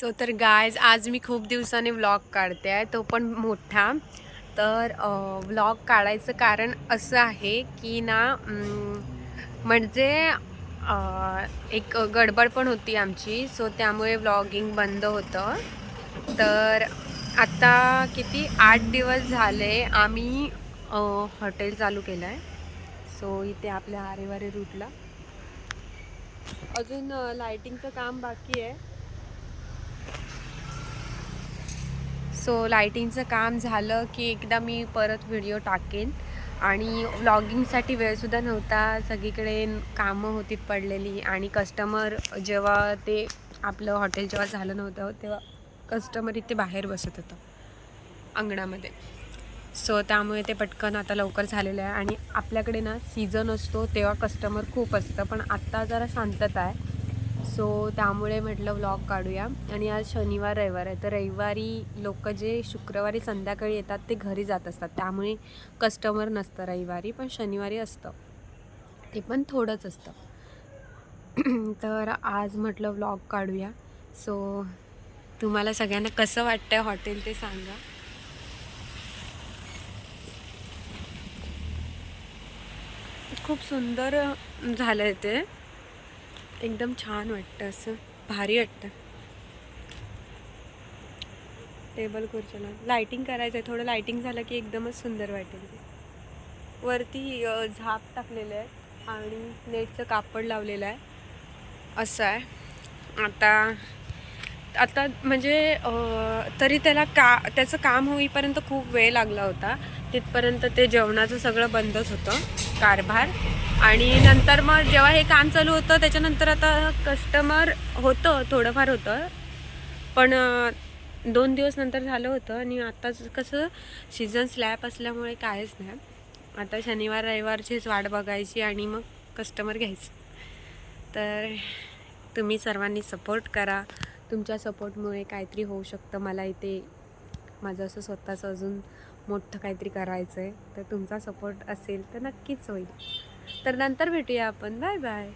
So तर guys आज मी खूप दिवसांनी व्लॉग काढते आहे, तो पण मोठा. तर व्लॉग काढायचं कारण असं आहे की ना म्हणजे एक गडबड पण होती आमची, सो त्यामुळे व्लॉगिंग बंद होतं. तर आता किती 8 दिवस झाले आम्ही हॉटेल चालू केलं आहे. सो इथे आपल्या आरेवारे रूटला अजून लायटिंगचं काम बाकी आहे. सो लायटिंगचं काम झालं की एकदा मी परत व्हिडिओ टाकेन. आणि व्लॉगिंगसाठी वेळसुद्धा नव्हता, सगळीकडे कामं होती पडलेली. आणि कस्टमर जेव्हा ते आपलं हॉटेल जेव्हा झालं नव्हतं तेव्हा कस्टमर इथे बाहेर बसत होतं अंगणामध्ये. सो त्यामुळे ते पटकन आता लवकर झालेलं आहे. आणि आपल्याकडे ना सीझन असतो तेव्हा कस्टमर खूप असतं, पण आत्ता जरा शांतता आहे. सो त्यामुळे म्हटलं व्लॉग काढूया. आणि आज शनिवार रविवार आहे, तर रविवारी लोक जे शुक्रवारी संध्याकाळी येतात ते घरी जात असतात, त्यामुळे कस्टमर नसतं रविवारी. पण शनिवारी असतं, ते पण थोडंच असतं. तर आज म्हटलं व्लॉग काढूया. सो तुम्हाला सगळ्यांना कसं वाटतं हॉटेल ते सांगा. खूप सुंदर झालं आहे ते, एकदम छान वाटतं, असं भारी वाटतं. टेबल खुर्च्याला लायटिंग करायचं आहे, थोडं लायटिंग झालं की एकदमच सुंदर वाटेल. वरती झाप टाकलेलं आहे आणि नेटचं कापड लावलेलं आहे, असं आहे. आता आता म्हणजे तरी त्याचं काम होईपर्यंत खूप वेळ लागला होता. तिथपर्यंत ते जेवणाचं सगळं बंदच होतं कारभार. आणि नंतर मग जेव्हा हे काम चालू होतं त्याच्यानंतर आता कस्टमर होतं, थोडंफार होतं, पण 2 दिवस नंतर झालं होतं. आणि आत्ताच कसं सीझन स्लॅब असल्यामुळे कायच नाही. आता शनिवार रविवारचीच वाट बघायची आणि मग कस्टमर घ्यायचं. तर तुम्ही सर्वांनी सपोर्ट करा. तुमच्या सपोर्टमुळे काहीतरी होऊ शकतं. मला इथे माझं असं स्वतःचं अजून मोठं काहीतरी करायचं आहे, तर तुमचा सपोर्ट असेल तर नक्कीच होईल. तर नंतर भेटूया आपण. Bye bye.